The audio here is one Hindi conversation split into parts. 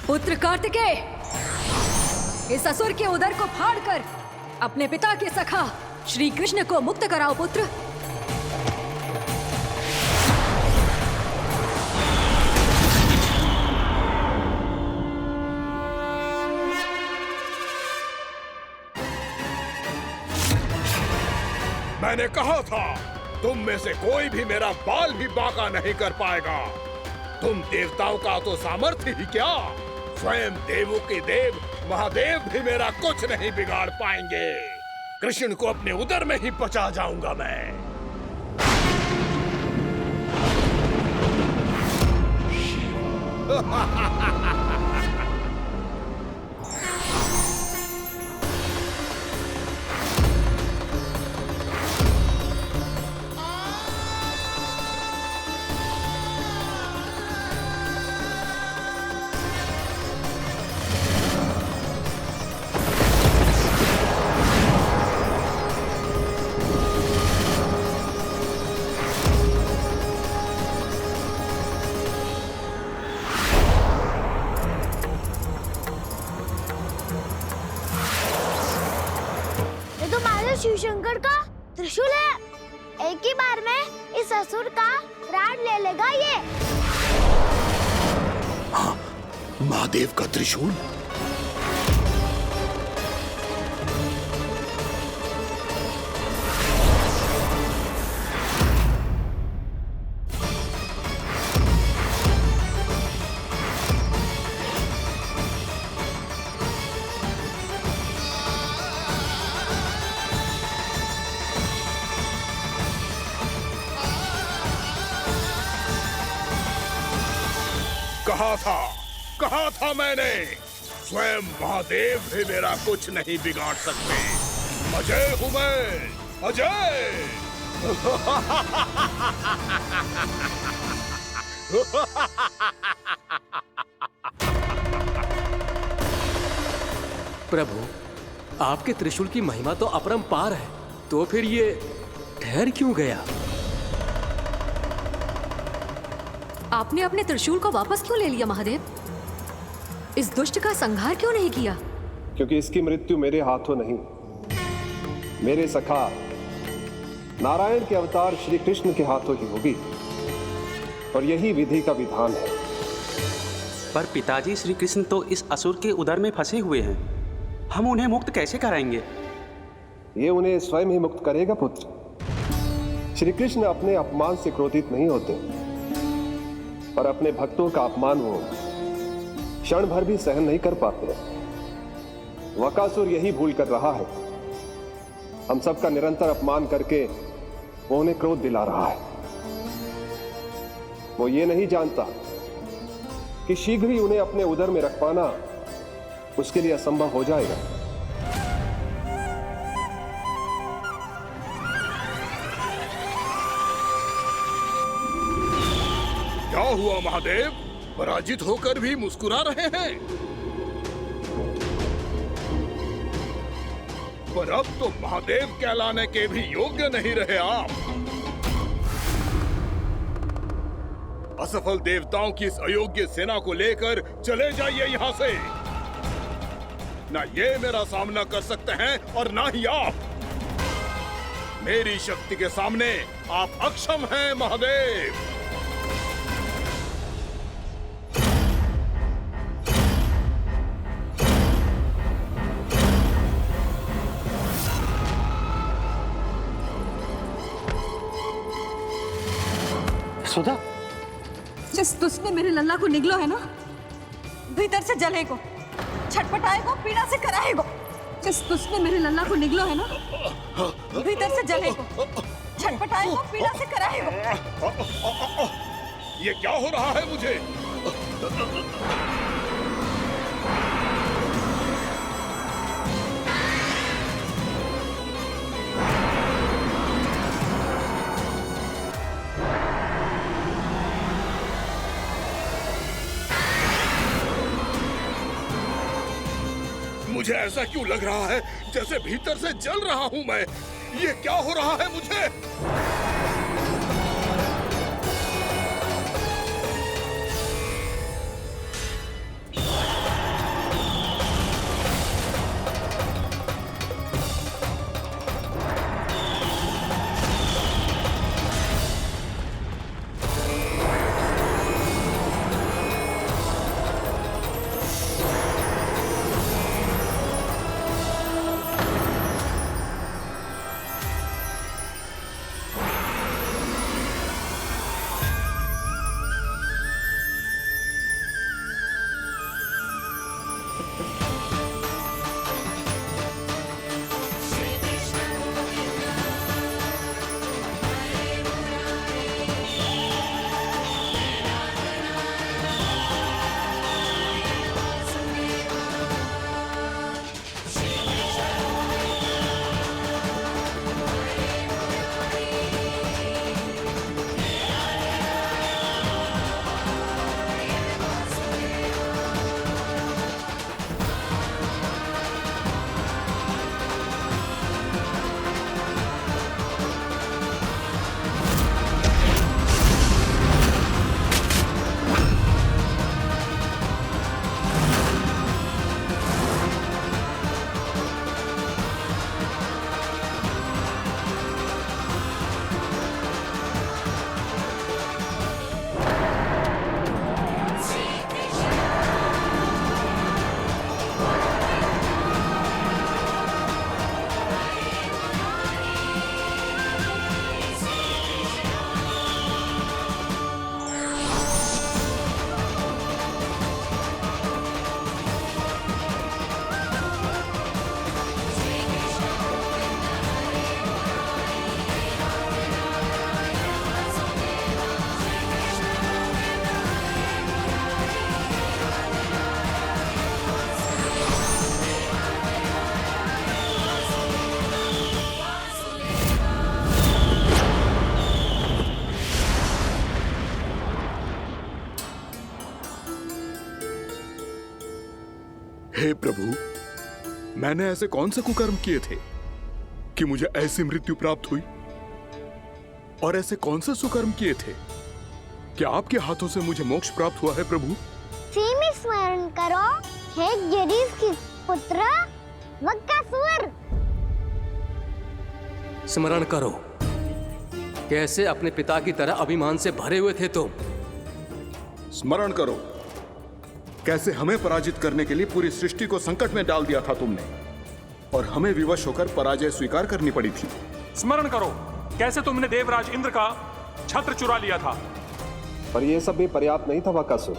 पुत्र कार्तिकेय, इस असुर के उदर को फाड़कर अपने पिता के सखा श्री कृष्ण को मुक्त कराओ पुत्र। मैंने कहा था तुम में से कोई भी मेरा बाल भी बांका नहीं कर पाएगा। तुम देवताओं का तो सामर्थ्य ही क्या, स्वयं देवों के देव महादेव भी मेरा कुछ नहीं बिगाड़ पाएंगे। कृष्ण को अपने उदर में ही पचा जाऊंगा मैं। शिव शंकर का त्रिशूल है। एक ही बार में इस असुर का प्राण ले लेगा ये। हाँ, महादेव का त्रिशूल। कहा था मैंने, स्वयं महादेव भी मेरा कुछ नहीं बिगाड़ सकते। अजय हूं मैं, अजय। प्रभु, आपके त्रिशूल की महिमा तो अपरंपार है, तो फिर ये ठहर क्यों गया? आपने अपने त्रिशूल को वापस क्यों ले लिया महादेव? इस दुष्ट का संहार क्यों नहीं किया? क्योंकि इसकी मृत्यु मेरे हाथों नहीं, मेरे सखा नारायण के अवतार श्री कृष्ण के हाथों ही होगी, और यही विधि का विधान है। पर पिताजी, श्री कृष्ण तो इस असुर के उदर में फंसे हुए हैं, हम उन्हें मुक्त कैसे कराएंगे? ये उन्हें स्वयं ही मुक्त करेगा पुत्र। श्री कृष्ण अपने अपमान से क्रोधित नहीं होते, पर अपने भक्तों का अपमान वो क्षण भर भी सहन नहीं कर पाते। वकासुर यही भूल कर रहा है, हम सबका निरंतर अपमान करके वो उन्हें क्रोध दिला रहा है। वो ये नहीं जानता कि शीघ्र ही उन्हें अपने उदर में रख पाना उसके लिए असंभव हो जाएगा। क्या हुआ महादेव, पराजित होकर भी मुस्कुरा रहे हैं? पर अब तो महादेव कहलाने के भी योग्य नहीं रहे आप। असफल देवताओं की इस अयोग्य सेना को लेकर चले जाइए यहाँ से। ना ये मेरा सामना कर सकते हैं और ना ही आप। मेरी शक्ति के सामने आप अक्षम हैं महादेव। सुधा, जिस दुष्ट ने मेरे लल्ला को निगलो है ना, भीतर से जलेगो, छटपटाएगो, पीड़ा से कराएगो। जिस दुष्ट ने मेरे लल्ला को निगलो है ना, भीतर से जलेगो, छटपटाएगो, पीड़ा से कराएगो। ये क्या हो रहा है मुझे? मुझे ऐसा क्यों लग रहा है जैसे भीतर से जल रहा हूं मैं। ये क्या हो रहा है मुझे? हे प्रभु, मैंने ऐसे कौन से कुकर्म किए थे कि मुझे ऐसी मृत्यु प्राप्त हुई? और ऐसे कौन से सुकर्म किए थे कि आपके हाथों से मुझे मोक्ष प्राप्त हुआ है प्रभु? में स्मरण करो, हे जरीफ की पुत्र वक्कासुर। स्मरण करो, कैसे अपने पिता की तरह अभिमान से भरे हुए थे तुम। स्मरण करो, कैसे हमें पराजित करने के लिए पूरी सृष्टि को संकट में डाल दिया था तुमने, और हमें विवश होकर पराजय स्वीकार करनी पड़ी थी। स्मरण करो, कैसे तुमने देवराज इंद्र का छत्र चुरा लिया था। पर यह सब भी पर्याप्त नहीं था वक्कासुर।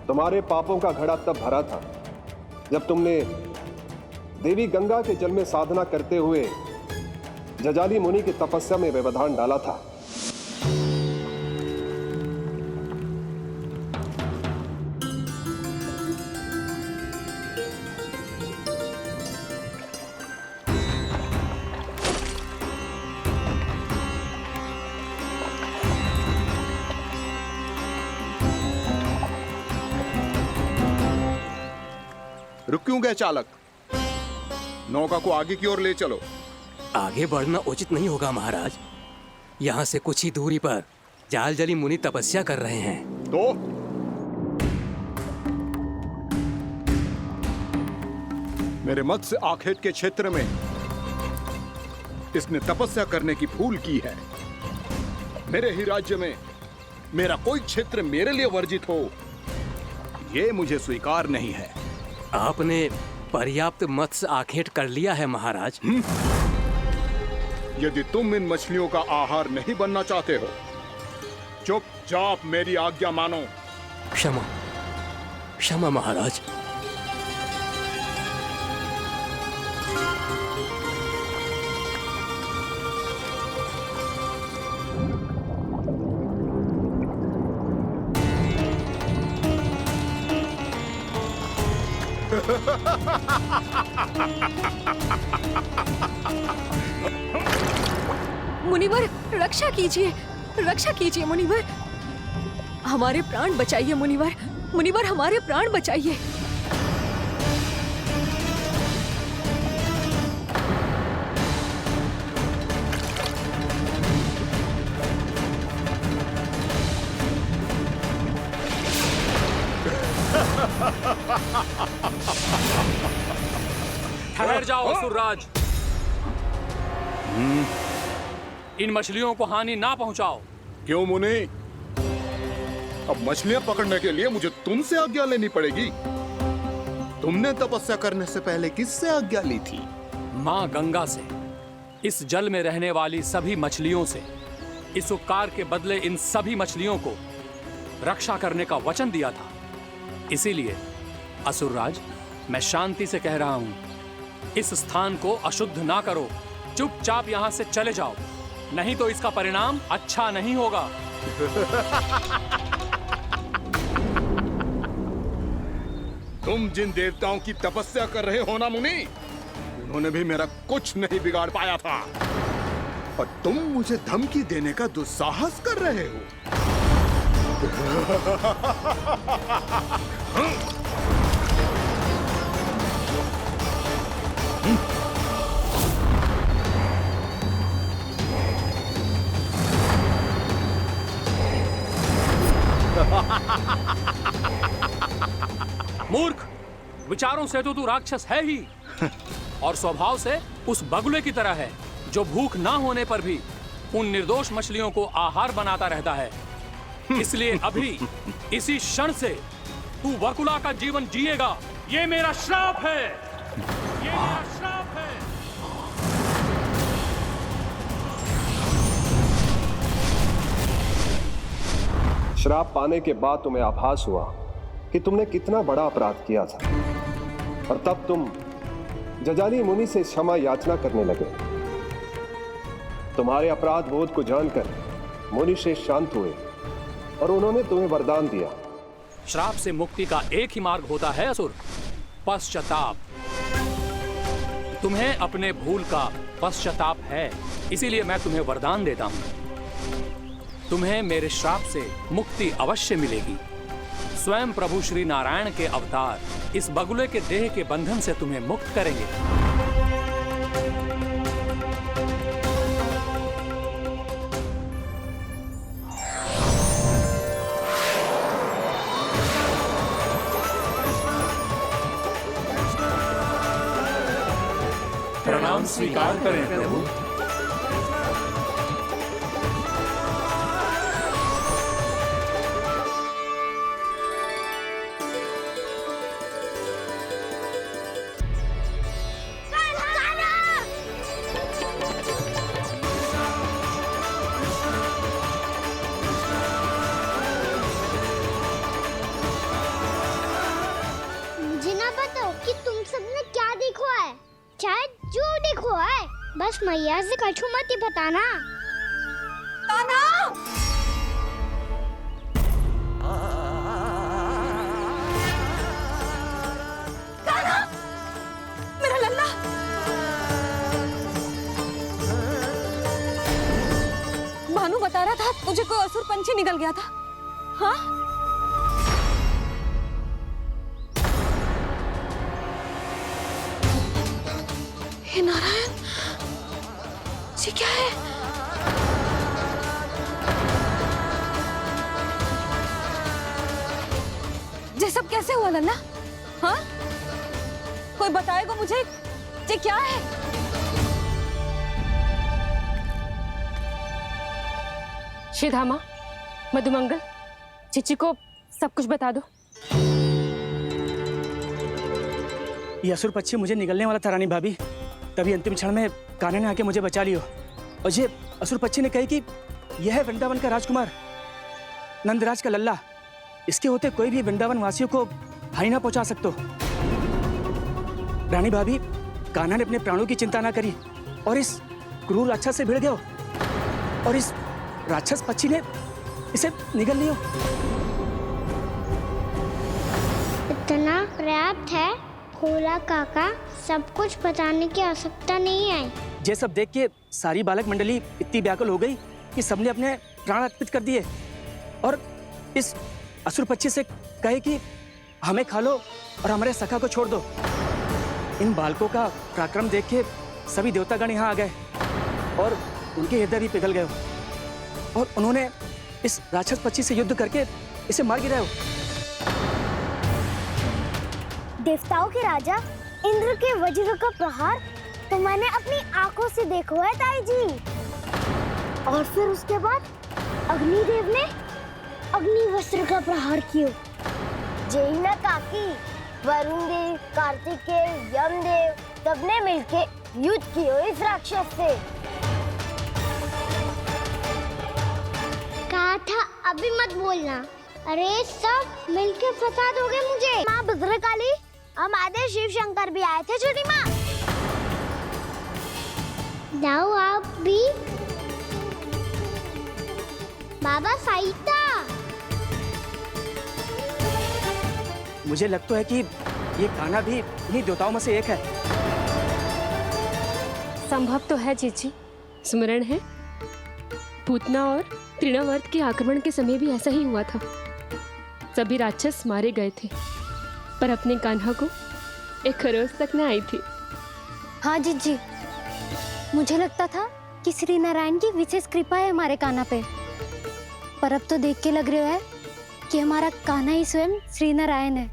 तुम्हारे पापों का घड़ा तब भरा था जब तुमने देवी गंगा के जल में साधना करते हुए जजाली मुनि की तपस्या में व्यवधान डाला था। रुक क्यों गए चालक? नौका को आगे की ओर ले चलो। आगे बढ़ना उचित नहीं होगा महाराज। यहाँ से कुछ ही दूरी पर जालजली मुनि तपस्या कर रहे हैं। तो मेरे मत्स्य आखेट के क्षेत्र में इसने तपस्या करने की भूल की है। मेरे ही राज्य में मेरा कोई क्षेत्र मेरे लिए वर्जित हो, यह मुझे स्वीकार नहीं है। आपने पर्याप्त मत्स्य आखेट कर लिया है महाराज। यदि तुम इन मछलियों का आहार नहीं बनना चाहते हो, चुपचाप मेरी आज्ञा मानो। क्षमा, क्षमा महाराज। मुनिवर, रक्षा कीजिए, रक्षा कीजिए मुनिवर, हमारे प्राण बचाइए मुनिवर, मुनिवर हमारे प्राण बचाइए। ठहर जाओ असुरराज। इन मछलियों को हानि ना पहुंचाओ। क्यों मुनि? अब मछलियां पकड़ने के लिए मुझे तुमसे आज्ञा लेनी पड़ेगी। तुमने तपस्या करने से पहले किससे आज्ञा ली थी? मां गंगा से, इस जल में रहने वाली सभी मछलियों से। इस उपकार के बदले इन सभी मछलियों को रक्षा करने का वचन दिया था। इसीलिए असुरराज, मैं शांति से कह रहा हूं, इस स्थान को अशुद्ध ना करो। चुपचाप यहां से चले जाओ, नहीं तो इसका परिणाम अच्छा नहीं होगा। तुम जिन देवताओं की तपस्या कर रहे हो ना मुनि, उन्होंने भी मेरा कुछ नहीं बिगाड़ पाया था, और तुम मुझे धमकी देने का दुस्साहस कर रहे हो। मूर्ख, विचारों से तो तू राक्षस है ही, और स्वभाव से उस बगुले की तरह है जो भूख ना होने पर भी उन निर्दोष मछलियों को आहार बनाता रहता है। इसलिए अभी इसी क्षण से तू वकुला का जीवन जिएगा। ये मेरा श्राप है, ये मेरा श्राप है। श्राप पाने के बाद तुम्हें आभास हुआ कि तुमने कितना बड़ा अपराध किया था, और तब तुम जजाली मुनि से क्षमा याचना करने लगे। तुम्हारे अपराध बोध को जानकर मुनि श्रेष्ठ शांत हुए और उन्होंने तुम्हें वरदान दिया। श्राप से मुक्ति का एक ही मार्ग होता है असुर, पश्चाताप। तुम्हें अपने भूल का पश्चाताप है, इसीलिए मैं तुम्हें वरदान देता हूं। तुम्हें मेरे श्राप से मुक्ति अवश्य मिलेगी। स्वयं प्रभु श्री नारायण के अवतार इस बगुले के देह के बंधन से तुम्हें मुक्त करेंगे। प्रणाम स्वीकार करें प्रभु। मुझे ना बताओ कि तुम सबने क्या देखा है, चाहे जो देखो है, बस मैया से कछु मत ही बताना। कान्हा! कान्हा! मेरा लल्ला! भानु बता रहा था तुझे कोई असुर पंछी निकल गया था। हाँ? हे नारायण, ये क्या है? ये सब कैसे हुआ लल्ला? हाँ? कोई बताएगा मुझे ये क्या है? श्रीधामा, मधुमंगल, चिची को सब कुछ बता दो। ये असुर पक्षी मुझे निगलने वाला था रानी भाभी, तभी अंतिम क्षण में कान्हा ने आके मुझे बचा लियो। और ये असुर पक्षी ने कही कि यह है वृंदावन का राजकुमार, नंदराज का लल्ला। इसके होते कोई भी वृंदावन वासियों को हानि ना पहुंचा सकते। रानी भाभी, कान्हा ने अपने प्राणों की चिंता ना करी और इस क्रूर राक्षस से भिड़ गयो, और इस राक्षस पक्षी ने इसे निगल लियो। इतना पर्याप्त है भोला काका, सब कुछ बताने की आवश्यकता नहीं है। ये सब देख के सारी बालक मंडली इतनी व्याकुल हो गई कि सबने अपने प्राण अर्पित कर दिए, और इस असुर पक्षी से कहे कि हमें खा लो और हमारे सखा को छोड़ दो। इन बालकों का पराक्रम देख के सभी देवतागण यहाँ आ गए और उनके हृदय भी पिघल गए, और उन्होंने इस राक्षस पक्षी से युद्ध करके इसे मार गिराया। देवताओं के राजा इंद्र के वज्र का प्रहार तो मैंने अपनी आंखों से देखा है ताई जी। और फिर उसके बाद अग्निदेव ने अग्निवस्त्र का प्रहार किया। जय ना काकी, वरुण देव, कार्तिकेय, यमदेव सबने मिलके युद्ध किया इस राक्षस से। कहा था अभी मत बोलना। अरे सब मिलके फंसा दोगे मुझे। माँ भद्रकाली, हमारे शिव शंकर भी आए थे छोटी माँ। जाओ आप भी। बाबा साईता। मुझे लगता है कि ये कान्हा भी इन्हीं देवताओं में से एक है। संभव तो है जीजी। स्मरण है पूतना और तृणावर्त के आक्रमण के समय भी ऐसा ही हुआ था। सभी राक्षस मारे गए थे पर अपने कान्हा को एक खरोच तक न आई थी। हाँ जीजी, मुझे लगता था कि श्री नारायण की विशेष कृपा है हमारे कान्हा पे, पर अब तो देख के लग रहा है कि हमारा कान्हा ही स्वयं श्री नारायण है।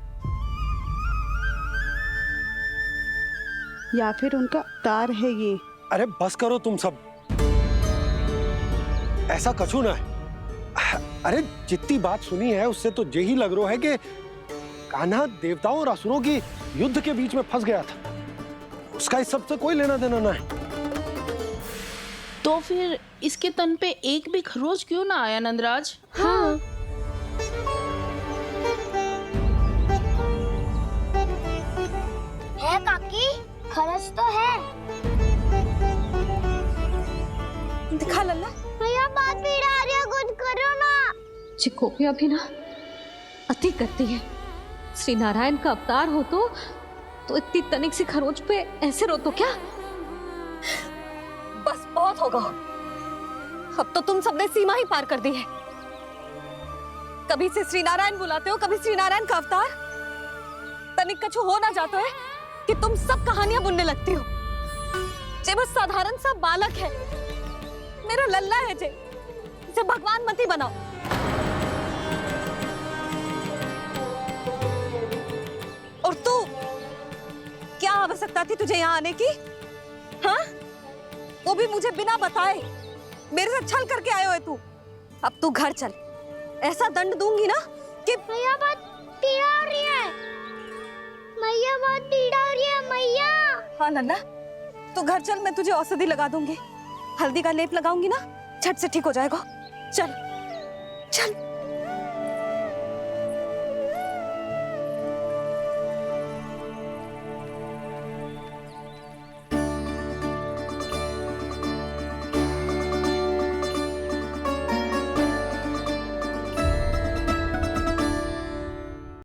या फिर उनका अवतार है ये। अरे बस करो तुम सब, ऐसा कछु ना है। अरे जितनी बात सुनी है उससे तो यही लग रहा है कि कान्हा देवताओं और असुरों की युद्ध के बीच में फंस गया था। उसका इस सब से कोई लेना देना ना है। तो फिर इसके तन पे एक भी खरोच क्यों ना आया नंदराज? हाँ, है काकी, खरच तो है। दिखा लल्ला। भैया बात पीड़ा आ रही है, कुछ करो ना। चिकोपी अभी ना अति करती है। श्री नारायण का अवतार हो तो इतनी तनिक सी खरोच पे ऐसे रो तो क्या? बस बहुत होगा। अब तो तुम सबने सीमा ही पार कर दी है। कभी से श्री नारायण बुलाते हो, कभी श्री नारायण का अवतार। तनिक कछु हो ना जाता है कि तुम सब कहानियां बुनने लगती हो। जे बस साधारण सा बालक है, मेरा लल्ला है जे, इसे भगवान मत ही बनाओ। और तू, क्या आवश्यकता थी तुझे यहाँ आने की? हाँ? वो भी मुझे बिना बताए। मेरे से छल करके आए हो तू। अब तू घर चल, ऐसा दंड दूंगी ना कि मैया बहुत पीड़ा हो रही है। मैया बहुत पीड़ा हो रही है मैया। हाँ नन्ना, तू घर चल, मैं तुझे औषधि लगा दूंगी। हल्दी का लेप लगाऊंगी ना, झट से ठीक हो जाएगा। चल चल।